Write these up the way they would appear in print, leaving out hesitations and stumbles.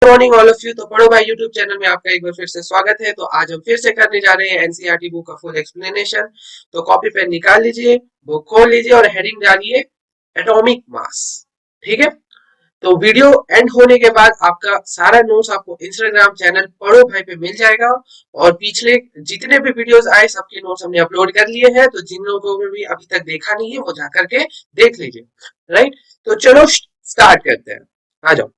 Morning all of you. तो पढ़ो भाई यूट्यूब चैनल में आपका एक बार फिर से स्वागत है। तो आज हम फिर से करने जा रहे हैं एनसीईआरटी बुक का फुल एक्सप्लेनेशन। तो कॉपी पेन निकाल लीजिए, बुक खोल लीजिए और हेडिंग डालिए एटॉमिक मास। ठीक है, तो वीडियो एंड होने के बाद आपका सारा नोट्स आपको इंस्टाग्राम चैनल पढ़ो भाई पे मिल जाएगा। और पिछले जितने भी वीडियोस आए सबके नोट्स हमने अपलोड कर लिए हैं, तो जिन लोगों ने भी अभी तक देखा नहीं है वो जाकर के देख लीजिए। राइट, तो चलो स्टार्ट करते हैं, आ जाओ।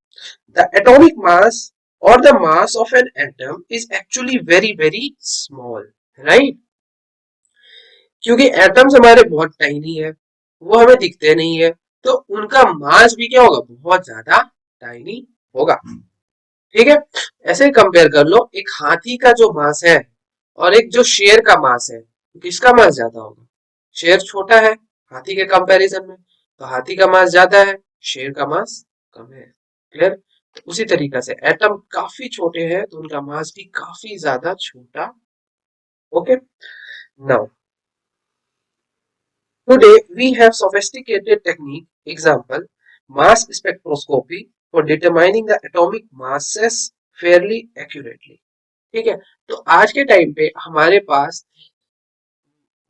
The atomic mass or the mass of an atom is actually very small, right? क्योंकि एटम्स हमारे बहुत टाइनी है, वो हमें दिखते नहीं है, तो उनका मास भी क्या होगा, बहुत ज्यादा टाइनी होगा। ठीक है, ऐसे कंपेयर कर लो, एक हाथी का जो मास है और एक जो शेर का मास है, किसका मास ज्यादा होगा? शेर छोटा है हाथी के कंपैरिजन में, तो हाथी का मास ज्यादा है, शेर का मास कम है। क्लियर? उसी तरीके से एटम काफी छोटे हैं तो उनका मास भी काफी ज्यादा छोटा। Okay, now today we have sophisticated technique, example mass spectroscopy for determining the atomic masses fairly accurately। ठीक है, तो आज के टाइम पे हमारे पास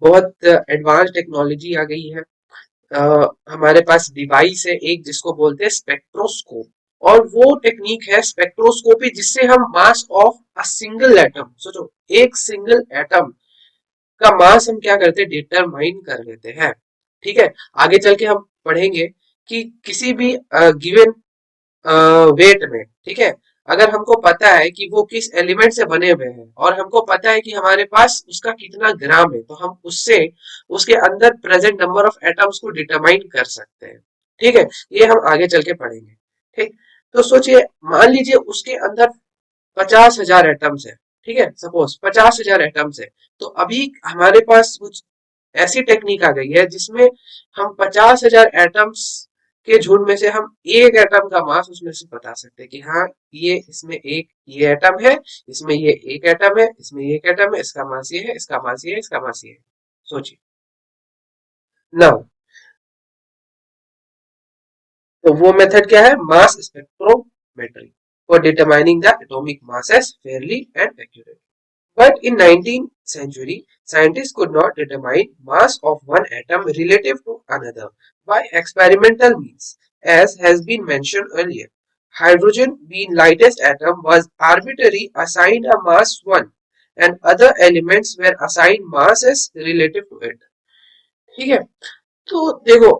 बहुत एडवांस टेक्नोलॉजी आ गई है। हमारे पास डिवाइस है एक जिसको बोलते हैं स्पेक्ट्रोस्कोप, और वो टेक्निक है स्पेक्ट्रोस्कोपी जिससे हम mass of a single atom, सोचो एक सिंगल एटम का मास हम क्या करते हैं, डिटरमाइन कर लेते हैं। ठीक है, आगे चल के हम पढ़ेंगे कि किसी भी गिवन वेट में, ठीक है, अगर हमको पता है कि वो किस एलिमेंट से बने हुए हैं और हमको पता है कि हमारे पास उसका कितना ग्राम है, तो हम उससे उसके अंदर प्रेजेंट नंबर ऑफ एटम्स को डिटरमाइन कर सकते हैं। ठीक है, ये हम आगे चल के पढ़ेंगे। ठीक, तो सोचिए, मान लीजिए उसके अंदर 50,000 एटम्स है। ठीक है, सपोज 50,000 एटम्स है, तो अभी हमारे पास कुछ ऐसी टेक्निक आ गई है जिसमें हम 50,000 एटम्स के झुंड में से हम एक एटम का मास उसमें से बता सकते हैं कि हाँ, ये इसमें एक ये एटम है, इसमें ये एक एटम है, इसमें ये एक एटम है, इसका मास ये है, इसका मास ये है, इसका मास ये है। सोचिए ना, तो वो मेथड क्या है, mass spectrometry for determining the atomic masses fairly and accurately. But in 19th century, scientists could not determine mass of one atom relative to another by experimental means, as has been mentioned earlier. Hydrogen, being lightest atom, was arbitrarily assigned a mass 1, and other elements were assigned masses relative to it. ठीक है, तो देखो,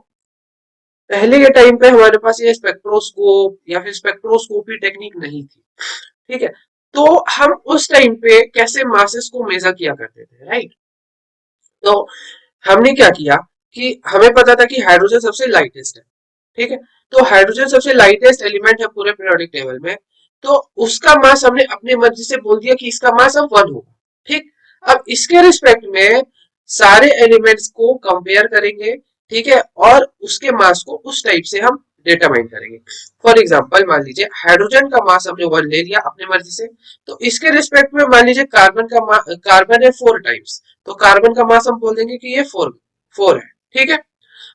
पहले के time पे हमारे पास ये spectroscope या फिर स्पेक्ट्रोस्कोपी टेक्निक नहीं थी। ठीक है, तो हम उस टाइम पे कैसे मासेस को मेजर किया करते थे, राइट? तो हमने क्या किया कि हमें पता था कि हाइड्रोजन सबसे लाइटेस्ट है। ठीक है, तो हाइड्रोजन सबसे लाइटेस्ट एलिमेंट है पूरे पीरियोडिक टेबल में, तो उसका मास हमने अपनी मर्जी से बोल दिया कि इसका मास अब 1 होगा। ठीक, अब इसके रिस्पेक्ट में सारे एलिमेंट्स को कंपेयर करेंगे, ठीक है, और उसके मास को उस टाइप से हम डिटरमाइन करेंगे। फॉर एग्जांपल मान लीजिए हाइड्रोजन का मास हमने 1 ले लिया अपनी मर्जी से, तो इसके रिस्पेक्ट में मान लीजिए कार्बन है 4 टाइम्स, तो कार्बन का मास हम बोल देंगे कि ये 4 है। ठीक है,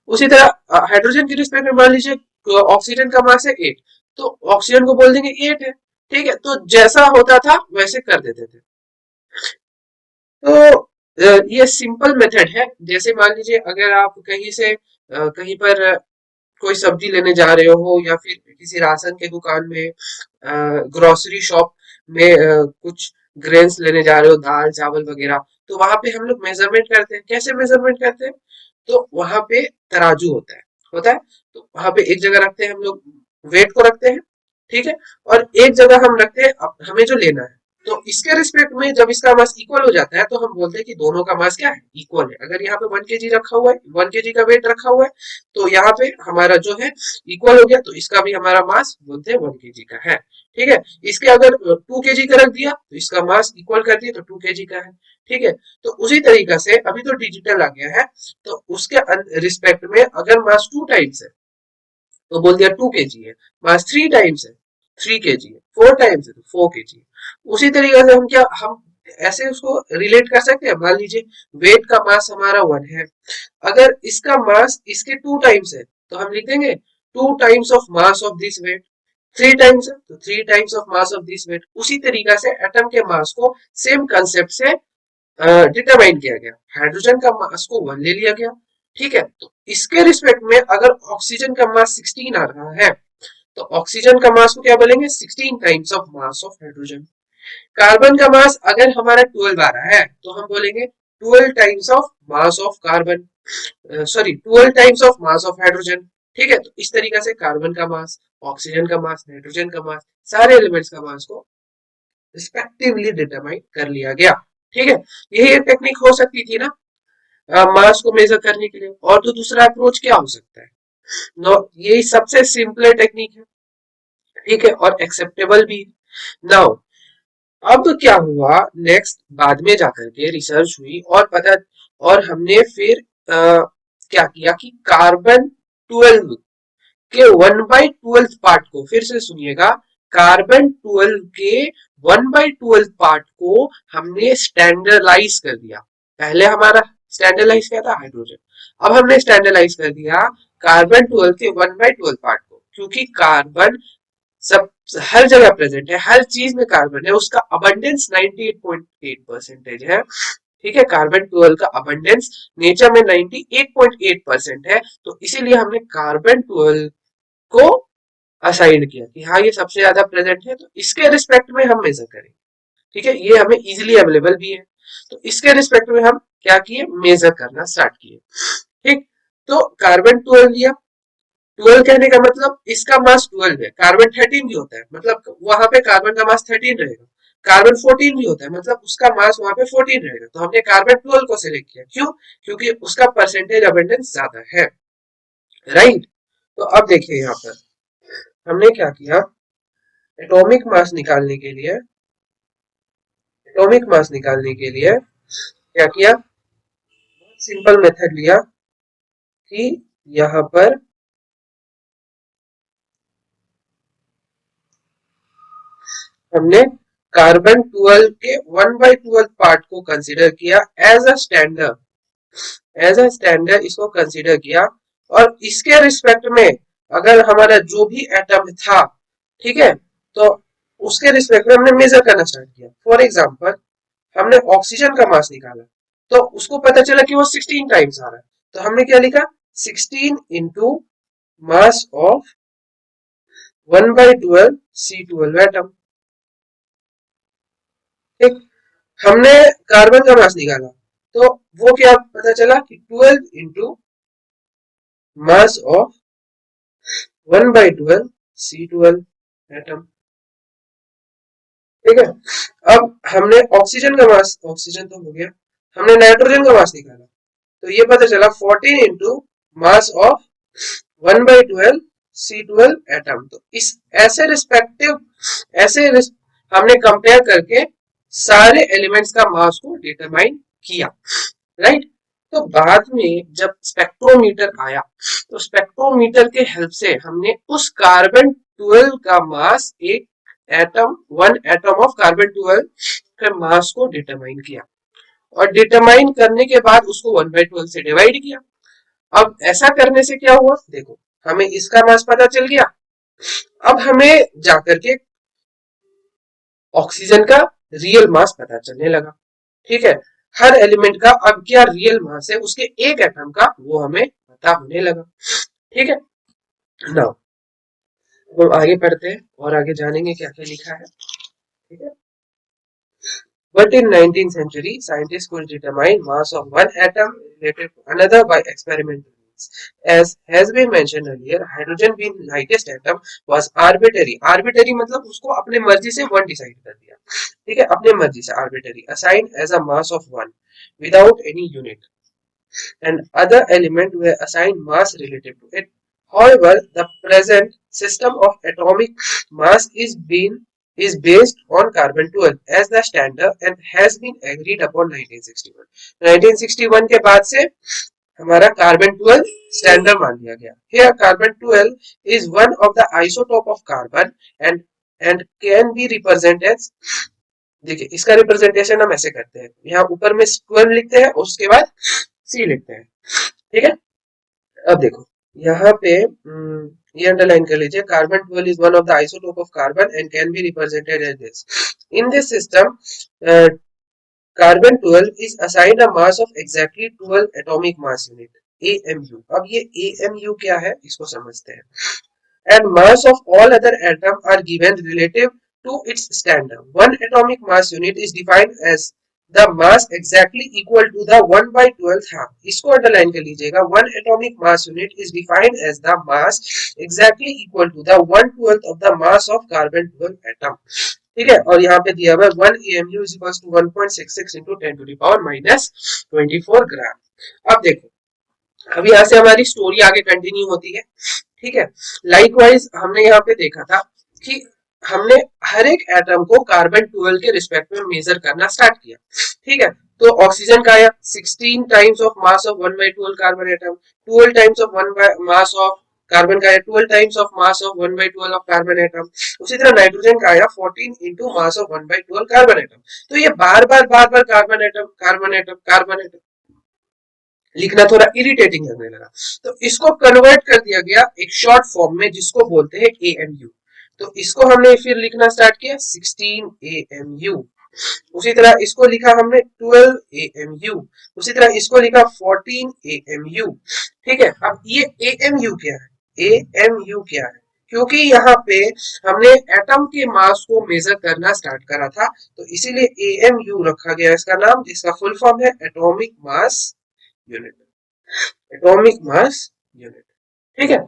उसी तरह हाइड्रोजन के रिस्पेक्ट में मान लीजिए ऑक्सीजन का मास है 8, तो ऑक्सीजन को बोल देंगे 8 है। ठीक है, तो जैसा होता था वैसे कर देते थे। तो ये सिंपल मेथड है। जैसे मान लीजिए अगर आप कहीं से कहीं पर कोई सब्जी लेने जा रहे हो या फिर किसी राशन के दुकान में, ग्रोसरी शॉप में कुछ ग्रेन्स लेने जा रहे हो, दाल चावल वगैरह, तो वहां पे हम लोग मेजरमेंट करते हैं। कैसे मेजरमेंट करते हैं? तो वहां पे तराजू होता है, तो वहां पे एक जगह रखते हैं हम लोग, वेट को रखते हैं। ठीक है, और एक जगह हम रखते हैं हमें जो लेना है। तो इसके रिस्पेक्ट में जब इसका मास इक्वल हो जाता है तो हम बोलते हैं कि दोनों का मास क्या है, इक्वल है। अगर यहाँ पे 1 kg रखा हुआ है, 1 kg का वेट रखा हुआ है, तो यहाँ पे हमारा जो है इक्वल हो गया, तो इसका भी हमारा मास बोलते हैं 1 kg का है। ठीक है, इसके अगर 2 kg का रख दिया तो इसका मास इक्वल कर दिया तो 2 kg का है। ठीक है, तो उसी तरीका से अभी तो डिजिटल आ गया है, तो उसके रिस्पेक्ट में अगर मास 2 टाइम्स है तो बोल दिया 2 kg है, मास 3 टाइम्स है 3 kg है, 4 टाइम्स है तो 4 kg है। उसी तरीके से हम ऐसे उसको रिलेट कर सकते हैं। मान लीजिए वेट का मास हमारा 1 है, अगर इसका मास इसके 2 टाइम्स है तो हम लिख देंगे 2 times of mass of this weight. 3 times है तो 3 times of mass of this weight. उसी तरीका से एटम के मास को सेम कंसेप्ट से डिटरमाइन किया गया। हाइड्रोजन का मास को 1 ले लिया गया, ठीक है। तो इसके रिस्पेक्ट में अगर ऑक्सीजन का मास 16 आ रहा है तो ऑक्सीजन का मास को क्या बोलेंगे, 16 times of mass of hydrogen. Carbon का मास अगर हमारा 12 आ रहा है तो हम बोलेंगे 12 times of mass of carbon, sorry 12 times of mass of hydrogen, ठीक है। तो इस तरीके से कार्बन का मास, ऑक्सीजन का मास, नाइट्रोजन का मास, सारे एलिमेंट्स का मास को रिस्पेक्टिवली डिटरमाइन कर लिया गया, ठीक है। यही एक टेक्निक हो सकती थी ना मास को मेजर करने के लिए। और तो दूसरा अप्रोच क्या हो सकता है, नो यही सबसे सिंपल टेक्निक है, ठीक है, और एक्सेप्टेबल भी। नाउ अब क्या हुआ नेक्स्ट, बाद में जाकर के रिसर्च हुई और पता, और हमने फिर क्या किया कि कार्बन 12 के 1/12 पार्ट को, फिर से सुनिएगा, कार्बन 12 के 1/12 पार्ट को हमने स्टैंडर्डाइज कर दिया। पहले हमारा स्टैंडर्डाइज क्या था, हाइड्रोजन। अब हमने स्टैंडर्डाइज कर दिया कार्बन 12 के 1/12 पार्ट को, क्योंकि कार्बन सब हर जगह प्रेजेंट है, हर चीज में कार्बन है, उसका अबंडेंस 98.8% है, ठीक है। कार्बन 12 का अबंडेंस नेचर में 98.8% है, तो इसीलिए हमने कार्बन 12 को असाइन किया कि हाँ ये सबसे ज्यादा प्रेजेंट है, तो इसके रिस्पेक्ट में हम मेजर करेंगे, ठीक है। ये हमें इजीली अवेलेबल भी है, तो इसके रिस्पेक्ट में हम क्या किए, मेजर करना स्टार्ट किए, ठीक। तो कार्बन 12 लिया, 12 कहने का मतलब इसका मास 12 है, कार्बन 13 भी होता है, मतलब वहां पे कार्बन का मास 13 रहेगा। कार्बन 14 भी होता है, मतलब उसका मास वहां पे 14 रहेगा। तो हमने कार्बन 12 को सिलेक्ट किया, क्यों, क्योंकि उसका परसेंटेज अबंडेंस ज्यादा है, राइट। तो अब देखिए यहाँ पर हमने क्या किया, एटॉमिक मास निकालने के लिए, एटॉमिक मास निकालने के लिए क्या किया, सिंपल मेथड लिया कि यहाँ पर हमने कार्बन 12 के 1/12 पार्ट को कंसीडर किया as a standard, as a standard इसको कंसीडर किया। और इसके रिस्पेक्ट में अगर हमारा जो भी एटम था, ठीक है, तो उसके रिस्पेक्ट में हमने मेजर करना स्टार्ट किया। फॉर एग्जांपल हमने ऑक्सीजन का मास निकाला, तो उसको पता चला कि वो 16 टाइम्स आ रहा है, तो हमने क्या लिखा, 16 into mass of 1/12 C12 atom, ठीक। हमने कार्बन का मास निकाला, तो वो क्या पता चला कि 12 into mass of 1/12 C12 atom, ठीक है। अब हमने ऑक्सीजन का मास, ऑक्सीजन तो हो गया, हमने नाइट्रोजन का मास निकाला, तो ये पता चला 14 into mass of 1/12 C12 atom. तो इस ऐसे रिस्पेक्टिव, ऐसे हमने कंपेयर करके सारे एलिमेंट्स का मास को डिटरमाइन किया, राइट। तो बाद में जब स्पेक्ट्रोमीटर आया, तो स्पेक्ट्रोमीटर के हेल्प से हमने उस कार्बन 12 का मास, एक atom, one atom of carbon 12 के मास को डिटरमाइन किया, और डिटरमाइन करने के बाद उसको 1/12 से डिवाइड किया। अब ऐसा करने से क्या हुआ, देखो हमें इसका मास पता चल गया। अब हमें जाकर के ऑक्सीजन का रियल मास पता चलने लगा, ठीक है। हर एलिमेंट का अब क्या रियल मास है, उसके एक एटम का, वो हमें पता होने लगा, ठीक है। नाउ हम आगे पढ़ते हैं और आगे जानेंगे क्या क्या लिखा है, ठीक है। But in 19th century, scientists could determine mass of one atom related to another by experimental means. As has been mentioned earlier, hydrogen being lightest atom was arbitrary. Arbitrary मतलब उसको अपने मर्जी से one decide कर दिया, ठीक है, अपने मर्जी से arbitrary, assigned as a mass of one without any unit, and other elements were assigned mass relative to it. However, the present system of atomic mass is based on carbon 12 as the standard and has been agreed upon 1961. 1961 के बाद से हमारा carbon 12 standard मान लिया गया। Here carbon 12 is one of the isotope of carbon and can be represented as, देखिए इसका representation हम ऐसे करते हैं, यहाँ ऊपर में 12 लिखते हैं और उसके बाद C लिखते हैं, ठीक है। अब देखो यहाँ पे ये अंडरलाइन कर लीजिए, carbon 12 is one of the isotope of carbon and can be represented as this. In this system, carbon 12 is assigned a mass of exactly 12 atomic mass unit, AMU. अब ये AMU क्या है इसको समझते हैं. And mass of all other atoms are given relative to its standard. One atomic mass unit is defined as the mass exactly equal to the 1 by 12th half. इसको underline कर लीजिएगा. One atomic mass unit is defined as the mass exactly equal to the 1/12 of the mass of carbon 12 atom. ठीक है, और यहाँ पे दिया हुआ है 1 AMU is equals to 1.66 into 10 to the power minus 24 ग्राम. अब देखो, अब यहाँ से हमारी स्टोरी आगे कंटिन्यू होती है. ठीक है, लाइकवाइज हमने यहाँ पे देखा था कि हमने हर एक एटम को कार्बन 12 के रिस्पेक्ट में मेजर करना स्टार्ट किया. ठीक है, तो ऑक्सीजन का आया 16 times of mass of 1 by 12 carbon atom, 12 times of 1 by mass of carbon का आया 12 times of mass of 1 by 12 of carbon atom. उसी तरह नाइट्रोजन का आया 14 into mass of 1 by 12 carbon atom. तो ये बार बार carbon atom carbon atom carbon atom लिखना थोड़ा इरिटेटिंग लगने लगा. तो इसको कन्वर्ट कर दिया गया एक शॉर्ट फॉर्म में जिसको बोलते हैं AMU. तो इसको हमने फिर लिखना स्टार्ट किया 16 AMU. उसी तरह इसको लिखा हमने 12 AMU. उसी तरह इसको लिखा 14 AMU. ठीक है, अब ये AMU क्या है? AMU क्या है? क्योंकि यहाँ पे हमने एटम के मास को मेजर करना स्टार्ट करा था, तो इसीलिए AMU रखा गया इसका नाम, जिसका फुल फॉर्म है atomic mass unit. Atomic mass unit. ठीक है,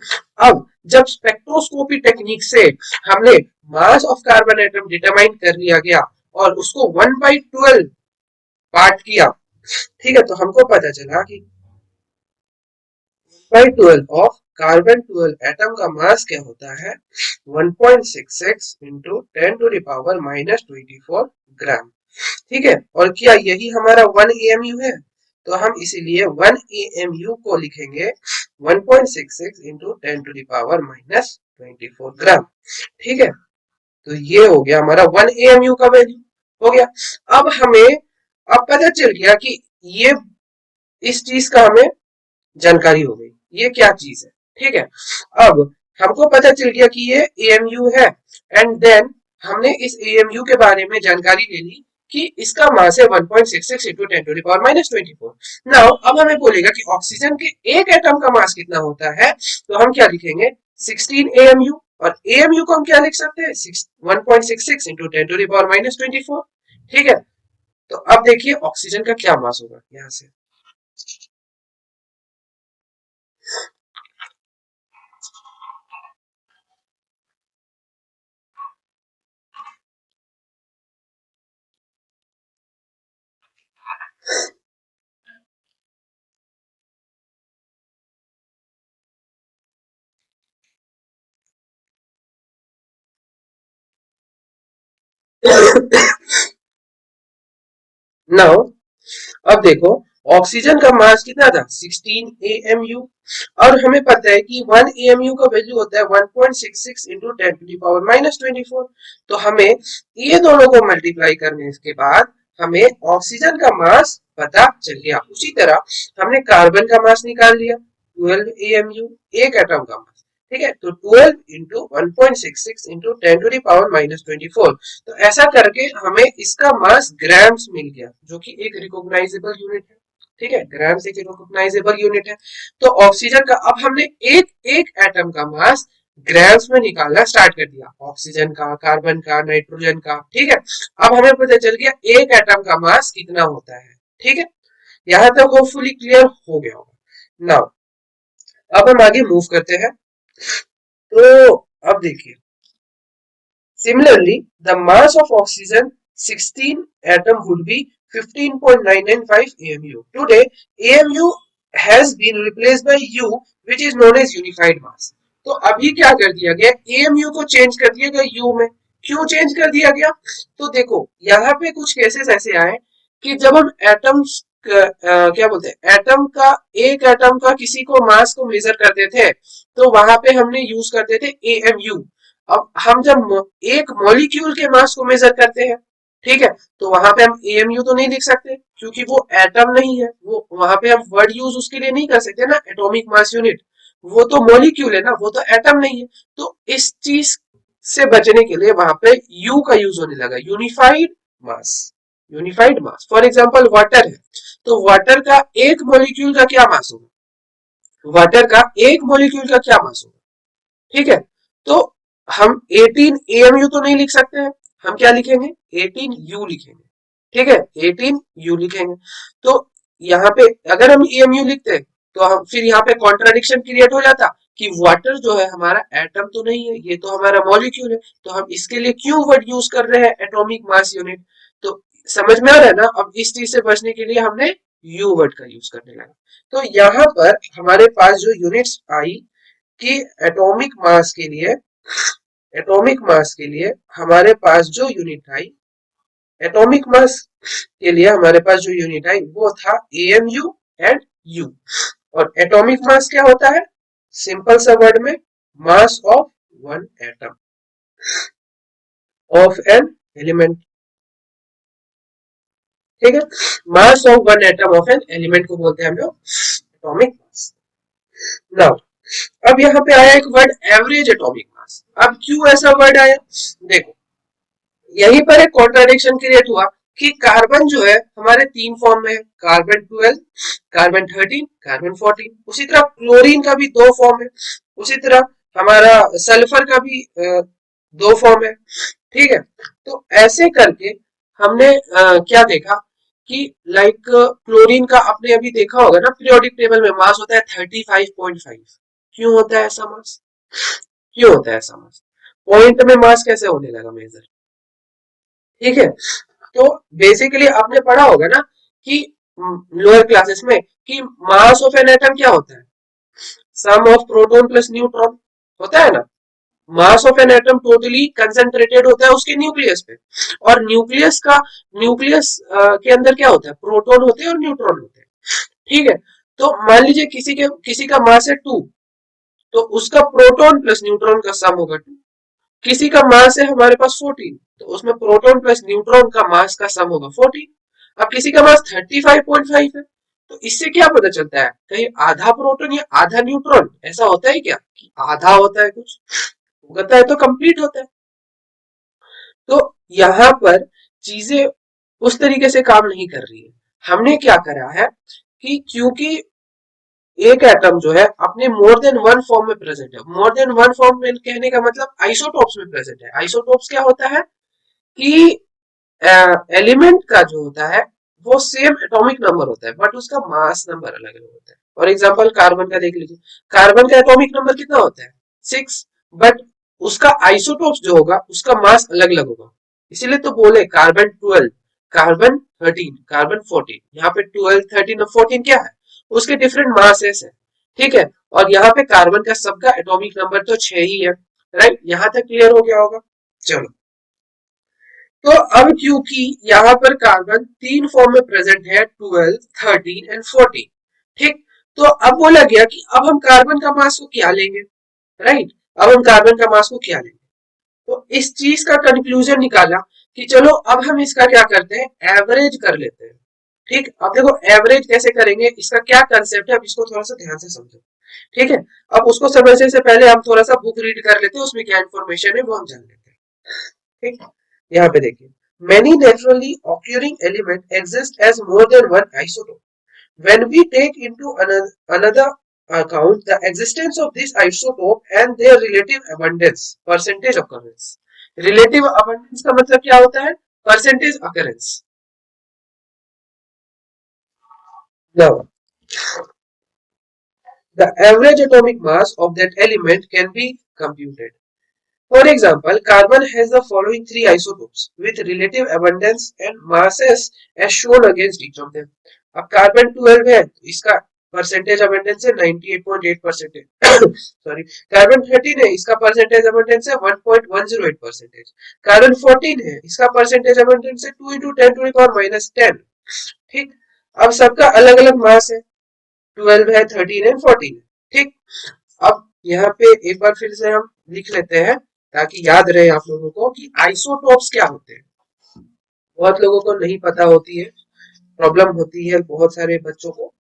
अब जब स्पेक्ट्रोस्कोपी टेक्निक से हमने मास ऑफ कार्बन एटम डिटरमाइन कर लिया गया और उसको 1 by 12 पार्ट किया. ठीक है, तो हमको पता चला कि 1 by 12 ऑफ कार्बन 12 एटम का मास क्या होता है 1.66 into 10 to the power minus 24 ग्राम. ठीक है, और क्या यही हमारा 1 AMU है? तो हम इसीलिए 1 AMU को लिखेंगे 1.66 into 10 to the power minus 24 ग्राम. ठीक है, तो ये हो गया हमारा 1 AMU का वैल्यू हो गया. अब हमें अब पता चल गया कि ये इस चीज का हमें जानकारी हो गई, ये क्या चीज है. ठीक है, अब हमको पता चल गया कि ये AMU है, एंड देन हमने इस AMU के बारे में जानकारी ले ली कि इसका मास है 1.66 into 10 to the power minus 24. Now अब हमें बोलेगा कि ऑक्सीजन के एक एटम का मास कितना होता है, तो हम क्या लिखेंगे 16 AMU, और AMU को हम क्या लिख सकते हैं 1.66 into 10 to the power minus 24. ठीक है, तो अब देखिए ऑक्सीजन का क्या मास होगा यहां से. नाउ अब देखो, ऑक्सीजन का मास कितना था 16 AMU, और हमें पता है कि 1 AMU का वैल्यू होता है 1.66 into 10 to the power minus 24. तो हमें ये दोनों को मल्टीप्लाई करने के बाद हमें ऑक्सीजन का मास पता चल गया. उसी तरह हमने कार्बन का मास निकाल लिया 12 AMU, एक एटम का मास. ठीक है, तो 12 into 1.66 into 10 to the power minus 24. तो ऐसा करके हमें इसका मास ग्राम्स मिल गया, जो कि एक रिकॉग्नाइजेबल यूनिट है. ठीक है, ग्राम्स एक रिकॉग्नाइजेबल यूनिट है. तो ऑक्सीजन का अब हमने एक एक एटम का मास ग्राम्स में निकालना स्टार्ट कर दिया, ऑक्सीजन का, कार्बन का, नाइट्रोजन का. ठीक है, अब हमें पता चल गया एक एटम का मास कितना होता है. ठीक है, यहां तक होपफुली क्लियर हो गया होगा. नाउ अब हम आगे मूव करते हैं. तो अब देखिए, similarly, the mass of oxygen 16 atom would be 15.995 AMU. Today, AMU has been replaced by U, which is known as unified mass. तो अभी क्या कर दिया गया, AMU को चेंज कर दिया गया U में. क्यों चेंज कर दिया गया? तो देखो यहाँ पे कुछ केसेस ऐसे आए कि जब हम एटम्स क्या बोलते हैं, एटम का, एक एटम का किसी को मास को मेजर करते थे, तो वहां पे हमने यूज करते थे AMU. अब हम जब एक मॉलिक्यूल के मास को मेजर करते हैं, ठीक है, तो वहां पे हम AMU तो नहीं लिख सकते क्योंकि वो एटम नहीं है, वो वहां पे हम वर्ड यूज उसके लिए नहीं कर सकते ना, एटॉमिक मास यूनिट. वो तो मॉलिक्यूल है ना, वो तो एटम नहीं है। तो इस चीज से बचने के लिए वहां पे यू का यूज होने लगा, unified mass. Unified mass for example water है, तो वाटर का एक मॉलिक्यूल का क्या मास होगा, वाटर का एक मॉलिक्यूल का क्या मास होगा, ठीक है। तो हम 18 एमयू तो नहीं लिख सकते हैं, हम क्या लिखेंगे, 18 यू लिखेंगे, ठीक है, 18 यू लिखेंगे। तो यहाँ पे अगर हम एमयू लिखते हैं तो हम फिर यहाँ पे कॉन्ट्राडिक्शन क्रिएट हो जाता कि वाटर जो है हमारा एटम तो नहीं है, ये तो हमारा मॉलिक्यूल है, तो हम इसके लिए क्यों वर्ड यूज कर रहे हैं एटॉमिक मास यूनिट। तो समझ में आ रहा है ना, अब इस चीज से बचने के लिए हमने यू वर्ड का यूज करने लगा। तो यहाँ पर हमारे पास जो यूनिट्स आई कि एटॉमिक मास के लिए, एटॉमिक मास के लिए हमारे पास जो यूनिट आई, एटॉमिक मास के लिए हमारे पास जो यूनिट आई वो था एमयू एंड यू। और एटॉमिक मास क्या होता है, सिंपल सा वर्ड में, mass of one atom of an element, ठीक है। Mass of one atom of an element को बोलते हैं हम लोग एटॉमिक मास। नाउ अब यहाँ पे आया एक वर्ड एवरेज एटॉमिक मास। अब क्यों ऐसा वर्ड आया, देखो यहीं पर एक कॉन्ट्राडिक्शन क्रिएट हुआ कि कार्बन जो है हमारे तीन फॉर्म में है, कार्बन 12, कार्बन 13, कार्बन 14। उसी तरह क्लोरीन का भी दो फॉर्म है, उसी तरह हमारा सल्फर का भी दो फॉर्म है, ठीक है। तो ऐसे करके हमने क्या देखा कि लाइक क्लोरीन का आपने अभी देखा होगा ना, पीरियोडिक टेबल में मास होता है 35.5। क्यों होता है ऐसा मास, क्यों होता है ऐसा मास, पॉइंट में मास कैसे होने लगा मेजर, ठीक है। तो बेसिकली आपने पढ़ा होगा ना कि लोअर क्लासेस में कि मास ऑफ एन एटम क्या होता है, सम ऑफ प्रोटॉन प्लस न्यूट्रॉन, होता है ना। Mass of an atom totally concentrated होता है उसके न्यूक्लियस पे, और न्यूक्लियस का, न्यूक्लियस के अंदर क्या होता है, प्रोटॉन होते हैं और न्यूट्रॉन होते हैं, ठीक है। तो मान लीजिए किसी का मास है 2, तो उसका प्रोटॉन प्लस न्यूट्रॉन का सम होगा 2। किसी का मास है हमारे पास 14, तो उसमें प्रोटॉन प्लस न्यूट्रॉन का मास का सम होगा 14। अब किसी का मास 35.5 है, तो इससे क्या पता चलता है, कहीं आधा प्रोटॉन या आधा न्यूट्रॉन, ऐसा होता है क्या कि आधा होता है कुछ, होता है तो कंप्लीट होता है। तो यहाँ पर चीजें उस तरीके से काम नहीं कर रही है। हमने क्या करा है कि क्योंकि एक एटम जो है अपने मोर देन वन फॉर्म में प्रेजेंट है, मोर देन वन फॉर्म में कहने का मतलब आइसोटॉप्स में प्रेजेंट है। आइसोटॉप्स क्या होता है कि एलिमेंट का जो होता है वो सेम एटॉमिक नंबर होता है बट उसका मास नंबर अलग अलग होता है। फॉर एग्जांपल कार्बन का देख लीजिए, कार्बन का एटॉमिक नंबर कितना होता है 6, बट उसका आइसोटॉप्स जो होगा उसका मास अलग अलग होगा। इसीलिए तो बोले कार्बन 12, कार्बन 13, कार्बन 14, यहाँ पे 12, 13 और 14 क्या है, उसके डिफरेंट मासेस है, ठीक है। और यहाँ पे कार्बन का सबका एटॉमिक नंबर तो 6 ही है, राइट, यहाँ तक क्लियर हो गया होगा। चलो, तो अब क्योंकि यहाँ पर कार्बन तीन फॉर्म में प्रेजेंट है, 12, 13 एंड 14, ठीक। तो अब बोला गया कि अब हम कार्बन का मास को क्या लेंगे, राइट, अब हम कार्बन का मास को क्या लेंगे। तो इस चीज का कंक्लूजन निकाला कि चलो अब हम इसका क्या करते हैं, एवरेज कर लेते हैं, ठीक। अब देखो एवरेज कैसे करेंगे, इसका क्या कंसेप्ट है, अब इसको थोड़ा सा ध्यान से समझो, ठीक है। अब उसको समझने से पहले हम थोड़ा सा बुक रीड कर लेते हैं, उसमें क्या इन्फॉर्मेशन है वो हम जान लेते हैं, ठीक। यहाँ पे देखिए, many naturally occurring element exist as more than one isotope when we take into another account the existence of this isotope and their relative abundance percentage occurrence। relative abundance का मतलब क्या होता है, percentage occurrence। now the average atomic mass of that element can be computed. For example, carbon has the following three isotopes with relative abundance and masses as shown against each of them. अब carbon 12 है तो इसका percentage abundance है 98.8%। Sorry, carbon 13 है इसका percentage abundance है 1.108%। Carbon 14 है इसका परसेंटेज अबंडेंस है 2 into 10 to the power minus 10, ठीक। अब सबका अलग अलग मास है, 12 है, 13 है, 14 है, ठीक। अब यहाँ पे एक बार फिर से हम लिख लेते हैं ताकि याद रहे आप लोगों को कि आइसोटोप्स क्या होते हैं। बहुत लोगों को नहीं पता होती है, प्रॉब्लम होती है बहुत सारे बच्चों को।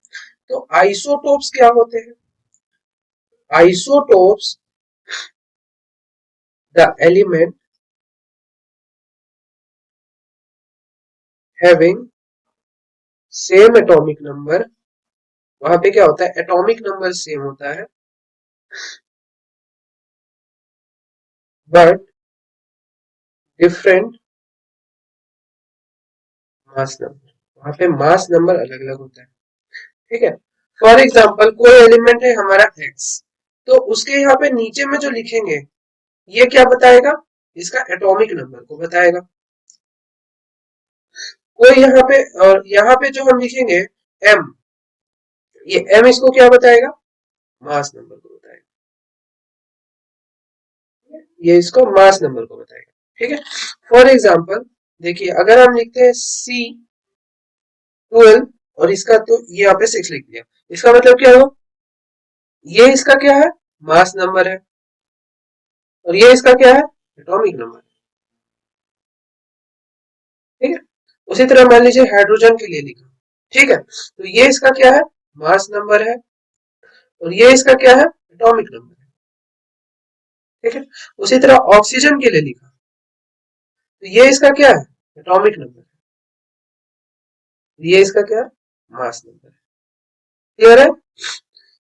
तो आइसोटोप्स क्या होते हैं, isotopes the element having same atomic number, वहां पे क्या होता है, एटॉमिक नंबर सेम होता है बट डिफरेंट मास नंबर, वहां पे मास नंबर अलग अलग होता है। ठीक है, फॉर एग्जाम्पल कोई एलिमेंट है हमारा x, तो उसके यहाँ पे नीचे में जो लिखेंगे ये क्या बताएगा, इसका एटॉमिक नंबर को बताएगा। कोई यहाँ पे, और यहाँ पे जो हम लिखेंगे m, ये m इसको क्या बताएगा, मास नंबर को बताएगा, ये इसको मास नंबर को बताएगा। ठीक है, फॉर एग्जाम्पल देखिए अगर हम लिखते हैं C12 और इसका तो ये यहाँ पे 6 लिख दिया, इसका मतलब क्या हुआ, ये इसका क्या है, मास नंबर है, और ये इसका क्या है, एटॉमिक नंबर। ठीक है, उसी तरह मान लीजिए हाइड्रोजन के लिए लिखा, ठीक है, तो ये इसका क्या है, मास नंबर है, और ये इसका क्या है, एटॉमिक नंबर है। ठीक है, उसी तरह ऑक्सीजन के लिए लिखा, तो ये इसका क्या है, एटॉमिक नंबर है, ये इसका क्या है, मास नंबर है। क्लियर है,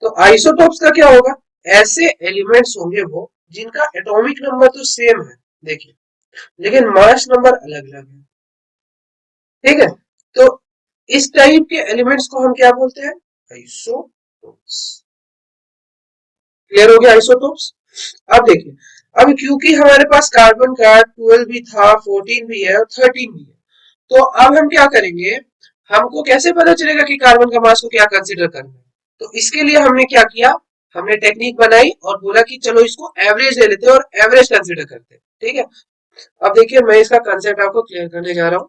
तो आइसोटोप्स का क्या होगा, ऐसे एलिमेंट्स होंगे वो जिनका एटॉमिक नंबर तो सेम है, देखिए, लेकिन मास नंबर अलग अलग है। ठीक है, तो इस टाइप के एलिमेंट्स को हम क्या बोलते हैं, आइसोटोप्स। क्लियर हो गया आइसोटोप्स। अब देखिए, अब क्योंकि हमारे पास कार्बन का 12 भी था, 14 भी है और 13 भी है, तो अब हम क्या करेंगे, हमको कैसे पता चलेगा कि कार्बन का मास को क्या कंसीडर करना है, तो इसके लिए हमने क्या किया, हमने टेक्निक बनाई और बोला कि चलो इसको एवरेज ले लेते हैं और एवरेज कंसीडर करते हैं। ठीक है, अब देखिए मैं इसका कंसेप्ट आपको क्लियर करने जा रहा हूं।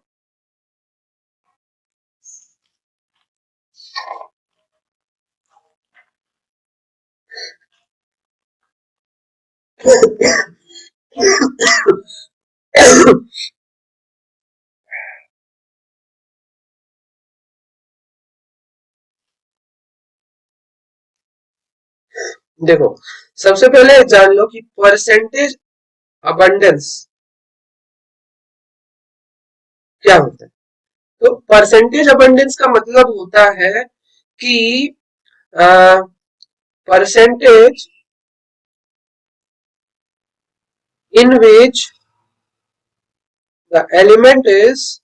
देखो, सबसे पहले जान लो कि परसेंटेज अबंडेंस क्या होता है। तो परसेंटेज अबंडेंस का मतलब होता है कि percentage in which the element is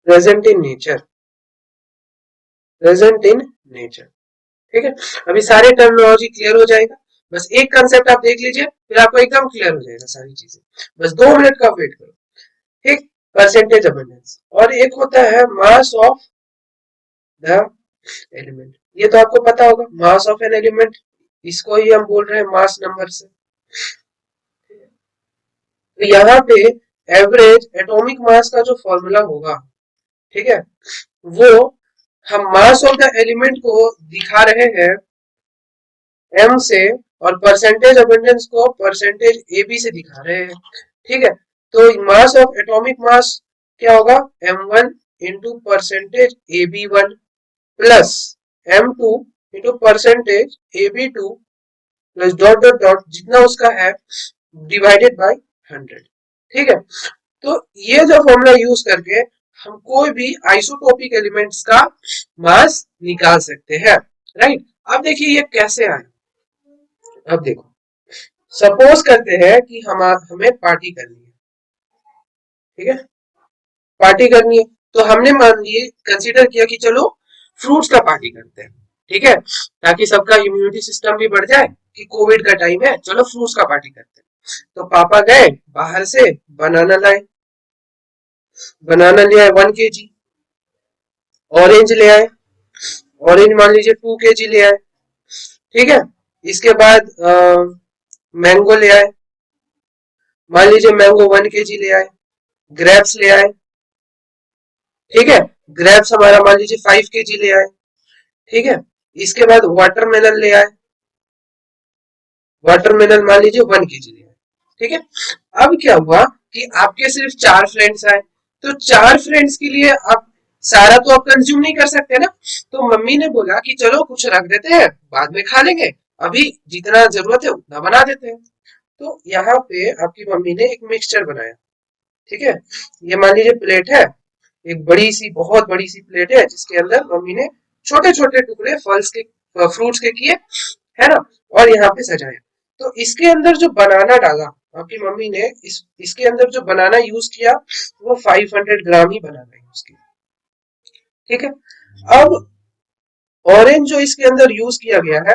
present in nature, present in nature। ठीक है, अभी सारे टर्मिनोलॉजी क्लियर हो जाएगा, बस एक कंसेप्ट आप देख लीजिए फिर आपको एकदम क्लियर हो जाएगा सारी चीजें, बस 2 मिनट का वेट करो। ठीक, परसेंटेज अबंडेंस, और एक होता है मास ऑफ द एलिमेंट, ये तो आपको पता होगा, मास ऑफ एन एलिमेंट, इसको ही हम बोल रहे हैं मास नंबर से। तो यहाँ पे एवरेज एटॉमिक मास का जो फॉर्मूला होगा, ठीक है, वो हम मास ऑफ द एलिमेंट को दिखा रहे हैं m से, और परसेंटेज अबंडेंस को परसेंटेज ab से दिखा रहे हैं। ठीक है, तो मास ऑफ एटॉमिक मास क्या होगा, m1 into percentage ab1 plus m2 into percentage ab2 plus dot dot dot जितना उसका है डिवाइडेड बाय 100। ठीक है, तो ये जो फॉर्मूला यूज करके हम कोई भी आइसोटोपिक एलिमेंट्स का मास निकाल सकते हैं। राइट, अब देखिए ये कैसे आए। अब देखो, सपोज करते हैं कि हमें पार्टी करनी है, ठीक है, पार्टी करनी है, तो हमने मान लिए कंसीडर किया कि चलो फ्रूट्स का पार्टी करते हैं। ठीक है, ताकि सबका इम्यूनिटी सिस्टम भी बढ़ जाए, कि कोविड का टाइम है, चलो फ्रूट्स का पार्टी करते हैं। तो पापा गए बाहर से बनाना लाए, बनाना ले आए 1 kg, ऑरेंज ले आए, ऑरेंज मान लीजिए 2 kg ले आए। ठीक है, इसके बाद मैंगो ले आए, मान लीजिए मैंगो 1 kg ले आए, ग्रेप्स ले आए। ठीक है, ग्रेप्स हमारा मान लीजिए 5 kg ले आए। ठीक है, इसके बाद वाटरमेलन ले आए, वाटरमेलन मान लीजिए 1 kg ले आए। ठीक है, अब क्या हुआ कि आपके सिर्फ 4 फ्रेंड्स आए, तो 4 फ्रेंड्स के लिए आप सारा तो आप कंज्यूम नहीं कर सकते ना। तो मम्मी ने बोला कि चलो कुछ रख देते हैं, बाद में खा लेंगे, अभी जितना जरूरत है उतना बना देते हैं। तो यहाँ पे आपकी मम्मी ने एक मिक्सचर बनाया। ठीक है, ये मान लीजिए प्लेट है, एक बड़ी सी बहुत बड़ी सी प्लेट है जिसके अंदर मम्मी ने छोटे छोटे टुकड़े फल्स के फ्रूट्स के किए, है ना, और यहाँ पे सजाया। तो इसके अंदर जो बनाना डाला आपकी मम्मी ने, इसके अंदर जो बनाना यूज किया वो 500 ग्राम ही बनाना यूज किया। ठीक है, अब ऑरेंज जो इसके अंदर यूज किया गया है,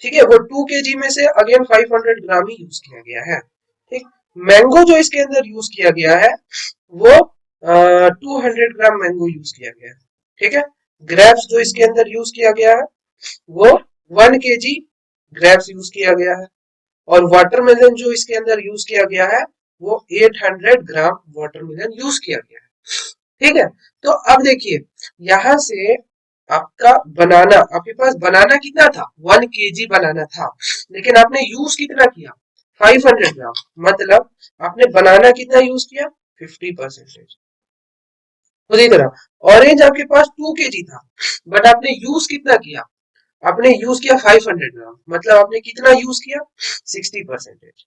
ठीक है, वो 2 kg में से अगेन 500 ग्राम ही यूज किया गया है। ठीक, मैंगो जो इसके अंदर यूज किया गया है वो 200 ग्राम मैंगो यूज किया गया है। ठीक है, ग्रेप्स जो इसके अंदर यूज किया गया है वो 1 kg ग्रेप्स यूज किया गया है। और वाटरमेलन जो इसके अंदर यूज किया गया है वो 800 ग्राम वाटरमेलन यूज किया गया है। ठीक है, तो अब देखिए यहां से आपका बनाना, आपके पास बनाना कितना था, 1 kg बनाना था, लेकिन आपने यूज कितना किया, 500 ग्राम, मतलब आपने बनाना कितना यूज किया, 50%। उसी तरह ऑरेंज आपके पास 2 kg था, बट आपने यूज कितना किया, आपने यूज किया 500 ग्राम, मतलब आपने कितना यूज किया, 60%।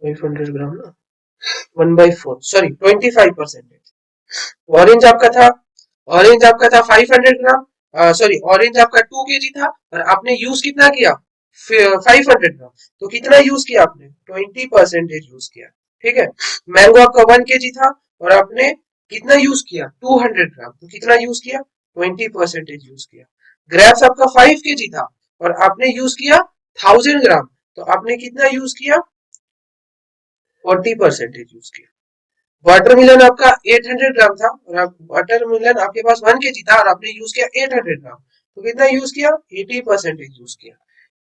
500 ग्राम ना, 1/4, सॉरी 25%। ऑरेंज आपका था, ऑरेंज आपका था 500 ग्राम, सॉरी ऑरेंज आपका 2 kg था, और आपने यूज कितना किया, 500 ग्राम, तो कितना यूज किया आपने, 20% यूज किया। ठीक है, मैंगो आपका 1 kg था और आपने कितना यूज किया, 200 ग्राम, तो कितना यूज किया, 20% यूज किया। ग्रेप्स आपका 5 kg था और आपने यूज किया 1000 ग्राम, तो आपने कितना यूज किया, 40% यूज किया। वाटरमेलन आपका 800 ग्राम था और आप वाटरमेलन आपके पास 1 kg था और आपने यूज किया 800 ग्राम, तो कितना यूज किया, 80% यूज किया।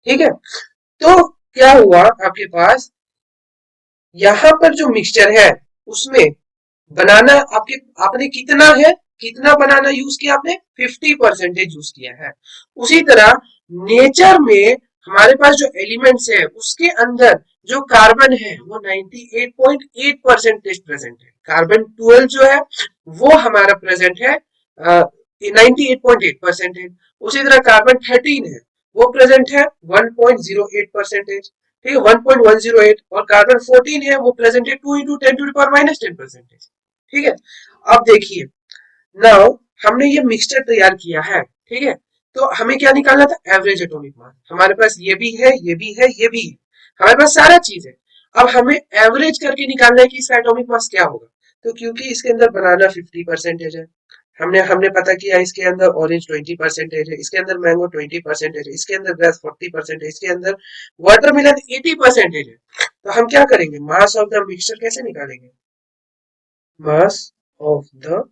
ठीक है, तो क्या हुआ आपके पास, यहाँ पर जो मिक्सचर है उसमें बनाना आपके, आपने कितना है, कितना बनाना यूज किया आपने, 50% यूज किया है। उसी तरह नेचर में हमारे पास जो एलिमेंट्स है उसके अंदर जो कार्बन है वो 98.8% प्रेजेंट है। कार्बन 12 जो है वो हमारा प्रेजेंट है 98.8% है। उसी तरह कार्बन 13 है वो प्रेजेंट है 1.08%। ठीक है, 1.108, और कार्बन 14 है वो प्रेजेंट है 2 इंटू 10⁻⁻10%। ठीक है, अब देखिए नाउ हमने ये मिक्सचर तैयार किया है। ठीक है, तो हमें क्या निकालना था, एवरेज एटॉमिक मास। हमारे पास ये भी है, ये भी है, ये भी है, हमारे पास सारा चीज है। अब हमें एवरेज करके निकालना है कि इसका एटॉमिक मास क्या होगा। तो क्योंकि इसके अंदर बनाना 50% है, हमने हमने पता किया इसके अंदर ऑरेंज 20% है, इसके अंदर मैंगो 20% है, इसके अंदर ग्रेप्स 40% है, इसके अंदर वाटरमेलन 80% है। तो हम क्या करेंगे, मास ऑफ द मिक्सचर कैसे निकालेंगे, मास ऑफ द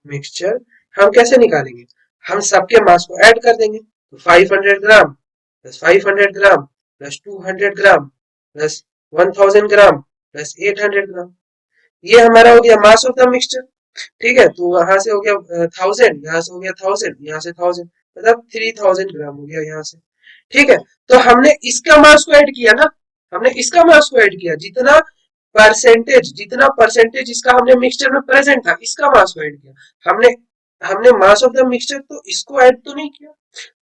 मिक्सचर हम कैसे निकालेंगे, हम सबके मास को ऐड कर देंगे। तो 500 gram plus 500 gram plus 200 gram plus 1000 gram plus 800 ग्राम, ये हमारा हो गया मास ऑफ द मिक्सचर। ठीक है, तो वहां से हो गया 1000, यहाँ से हो गया 1000, यहाँ से 1000, मतलब 3000 ग्राम हो गया यहाँ से। ठीक है, तो हमने इसका मास को ऐड किया ना, हमने इसका मास को ऐड किया, जितना परसेंटेज, जितना परसेंटेज इसका हमने मिक्सचर में प्रेजेंट था इसका मास को ऐड किया हमने। हमने मास ऑफ द मिक्सचर तो इसको ऐड तो नहीं किया,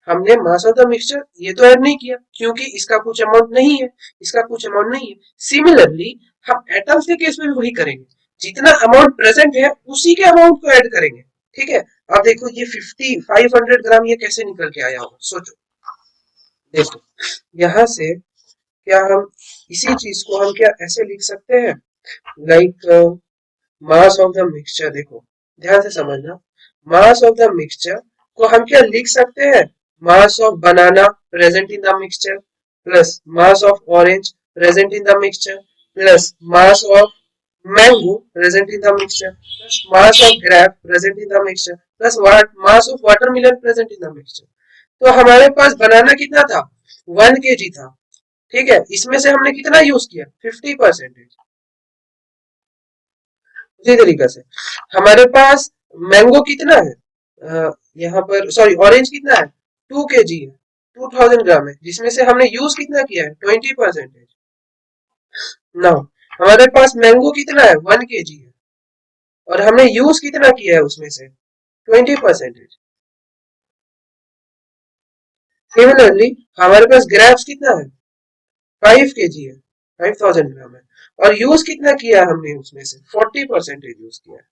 हमने मास ऑफ द मिक्सचर ये तो ऐड नहीं किया क्योंकि इसका कुछ अमाउंट नहीं है, इसका कुछ अमाउंट नहीं है। सिमिलरली हम एटम्स के केस में भी वही करेंगे, जितना अमाउंट प्रेजेंट है उसी के अमाउंट को ऐड करेंगे। ठीक है, अब देखो ये 500 ग्राम ये कैसे निकल के आया होगा, सोचो। देखो यहां से क्या हम इसी चीज को हम क्या ऐसे लिख सकते हैं, like mass of the mixture, देखो ध्यान से समझना, मास ऑफ द मिक्सचर को हम क्या लिख सकते हैं, mass of banana present in the mixture plus mass of orange present in the mixture plus mass of mango present in the mixture plus mass of grape present in the mixture plus mass of watermelon present in the mixture. तो हमारे पास बनाना कितना था, 1 kg था। ठीक है, इसमें से हमने कितना यूज किया, 50%। उसी तरीके से हमारे पास मैंगो कितना है, यहाँ पर सॉरी ऑरेंज कितना है, 2 kg है, 2000 ग्राम है, जिसमें से हमने यूज कितना किया है, 20%। नाउ हमारे पास मैंगो कितना है 1 kg है और हमने यूज कितना किया है उसमें से 20%। सिमिलरली हमारे पास ग्रेप्स कितना है 5 kg है 5000 ग्राम है और यूज कितना किया है हमने उसमें से 40% यूज किया है।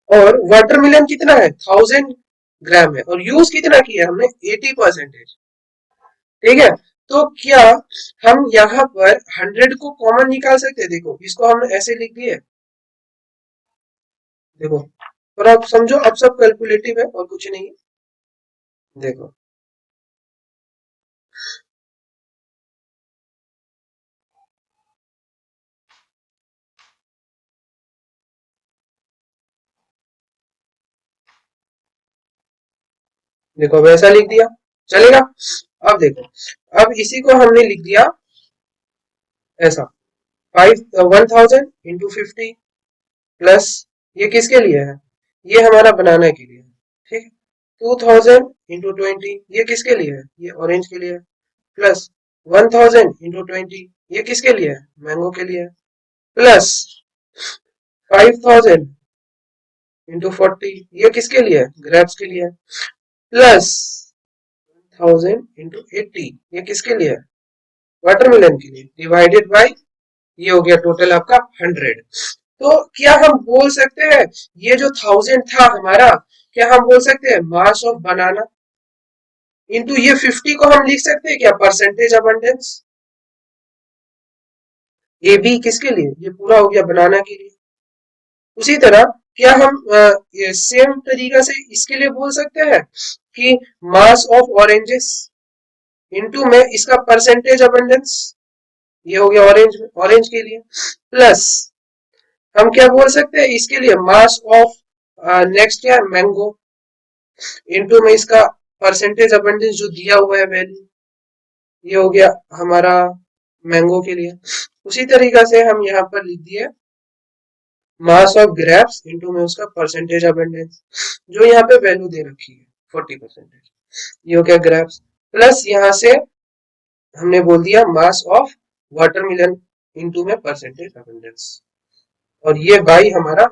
और वाटरमेलन कितना है 1000 ग्राम है और यूज कितना किया है हमने 80%। ठीक है, तो क्या हम यहाँ पर 100 को कॉमन निकाल सकते हैं? देखो इसको हम ऐसे लिख दिए, देखो और आप समझो अब सब कैलकुलेटिव है और कुछ नहीं है। देखो देखो वैसा लिख दिया चलेगा। अब देखो अब इसी को हमने लिख दिया ऐसा 1000 इंटू 50 प्लस ये किसके लिए है ये हमारा बनाना के लिए, ठीक है। 2000 इंटू 20 ये किसके लिए है ये ऑरेंज के लिए है प्लस 1000 इंटू 20 ये किसके लिए है मैंगो के लिए है प्लस 5000 इंटू 40 ये किसके लिए है ग्रेप्स के लिए है प्लस 1000 इंटू 80 ये किसके लिए है वाटरमेलन के लिए डिवाइडेड बाय ये हो गया टोटल आपका 100। तो क्या हम बोल सकते हैं ये जो 1000 था हमारा क्या हम बोल सकते हैं मास ऑफ बनाना इंटू ये 50 को हम लिख सकते हैं क्या परसेंटेज अबंडेंस। ए बी किसके लिए ये पूरा हो गया बनाना के लिए। उसी तरह क्या हम ये सेम तरीका से इसके लिए बोल सकते हैं कि मास ऑफ ऑरेंजेस इनटू में इसका परसेंटेज अबंडेंस ये हो गया ऑरेंज में ऑरेंज के लिए प्लस हम क्या बोल सकते हैं इसके लिए मास ऑफ नेक्स्ट क्या है मैंगो इनटू में इसका परसेंटेज अबंडेंस जो दिया हुआ है वैल्यू ये हो गया हमारा मैंगो के लिए। उसी तरीका से हम यहाँ पर लिख दिए मास ऑफ ग्रेप्स इनटू में उसका परसेंटेज अबंडेंस जो यहाँ पे वैल्यू दे रखी है 40%। ये हो गया ग्रेप्स प्लस यहाँ से हमने बोल दिया मास ऑफ वाटरमेलन इनटू में परसेंटेज अबंडेंस और ये बाई हमारा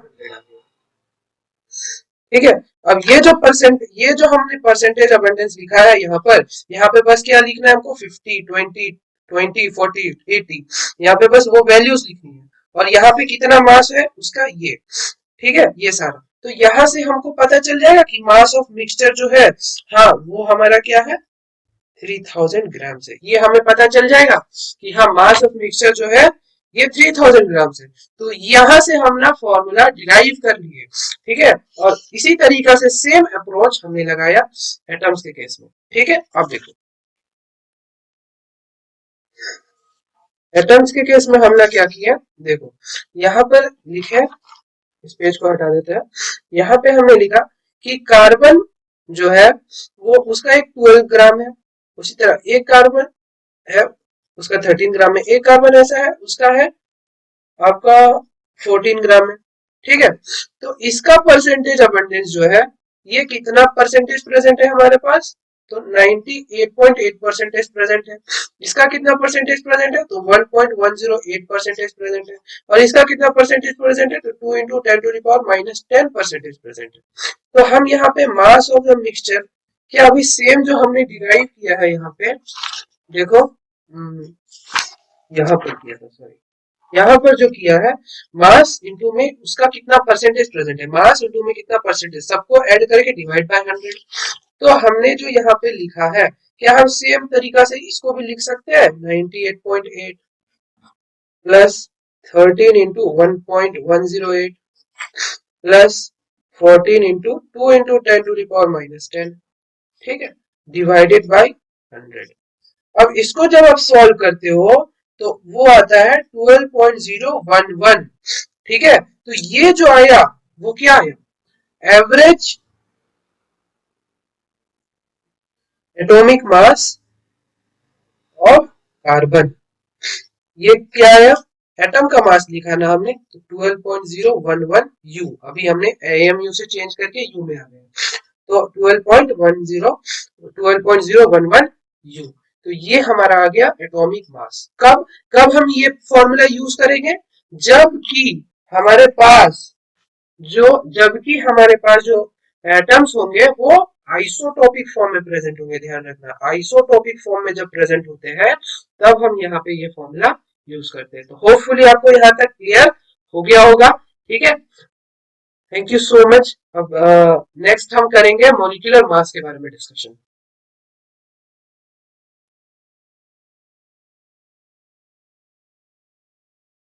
ठीक है। अब ये जो हमने परसेंटेज अबंडेंस लिखा है यहाँ पे बस क्या लिखना है हमको 50 20 20 40 80 यहाँ पे बस वो वैल्यूज लिखनी है और यहाँ पे कितना मास है उसका ये ठीक है ये सारा। तो यहाँ से हमको पता चल जाएगा कि मास ऑफ मिक्सचर जो है हाँ वो हमारा क्या है 3000 ग्राम से ये हमें पता चल जाएगा कि हाँ मास ऑफ मिक्सचर जो है ये 3000 ग्राम से। तो यहां से हम ना फॉर्मूला डिराइव कर लिए ठीक है। और इसी तरीका से सेम अप्रोच हमने लगाया एटम्स के केस में ठीक है। अब देखो एटम्स के केस में हमने क्या किया देखो यहाँ पर लिखे इस पेज को हटा देते हैं। यहाँ पे हमने लिखा कि कार्बन जो है वो उसका एक 12 ग्राम है उसी तरह एक कार्बन है उसका 13 ग्राम है एक कार्बन ऐसा है उसका है आपका 14 ग्राम है ठीक है। तो इसका परसेंटेज अबंडेंस जो है ये कितना परसेंटेज प्रेजेंट है हमारे पास तो 98.8 परसेंटेज प्रेजेंट है। इसका कितना परसेंटेज प्रेजेंट है तो 1.108 परसेंटेज प्रेजेंट है और इसका कितना परसेंटेज प्रेजेंट है तो 2 into 10 to the power -10 percentage present है। तो हम यहाँ पे मास ऑफ द मिक्सचर क्या अभी सेम जो हमने डिराइव किया है यहाँ पे देखो यहाँ पर किया था सॉरी यहाँ पर जो किया है मास इंटू में उसका कितना परसेंटेज प्रेजेंट है मास इंटू में कितना परसेंटेज सबको ऐड करके डिवाइड बाय 100। तो हमने जो यहाँ पे लिखा है क्या हम सेम तरीका से इसको भी लिख सकते हैं 98.8 plus 13 into 1.108 plus 14 into 2 into 10 to the power -10 ठीक है डिवाइडेड बाय 100। अब इसको जब आप सॉल्व करते हो तो वो आता है 12.011 ठीक है। तो ये जो आया वो क्या आया average atomic mass of carbon. ये क्या आया एटम का मास लिखा ना हमने तो 12.011 यू अभी हमने एएमयू से चेंज करके यू में आ गए तो 12.11 यू तो ये हमारा आ गया एटॉमिक मास। कब कब हम ये फॉर्मूला यूज करेंगे? जबकि हमारे पास जबकि हमारे पास जो एटम्स होंगे वो आइसोटोपिक फॉर्म में प्रेजेंट होंगे। ध्यान रखना, आइसोटोपिक फॉर्म में जब प्रेजेंट होते हैं तब हम यहाँ पे ये फॉर्मूला यूज करते हैं। तो होपफुली आपको यहाँ तक क्लियर हो गया होगा। ठीक है, थैंक यू सो मच। अब नेक्स्ट हम करेंगे मॉलिक्यूलर मास के बारे में डिस्कशन।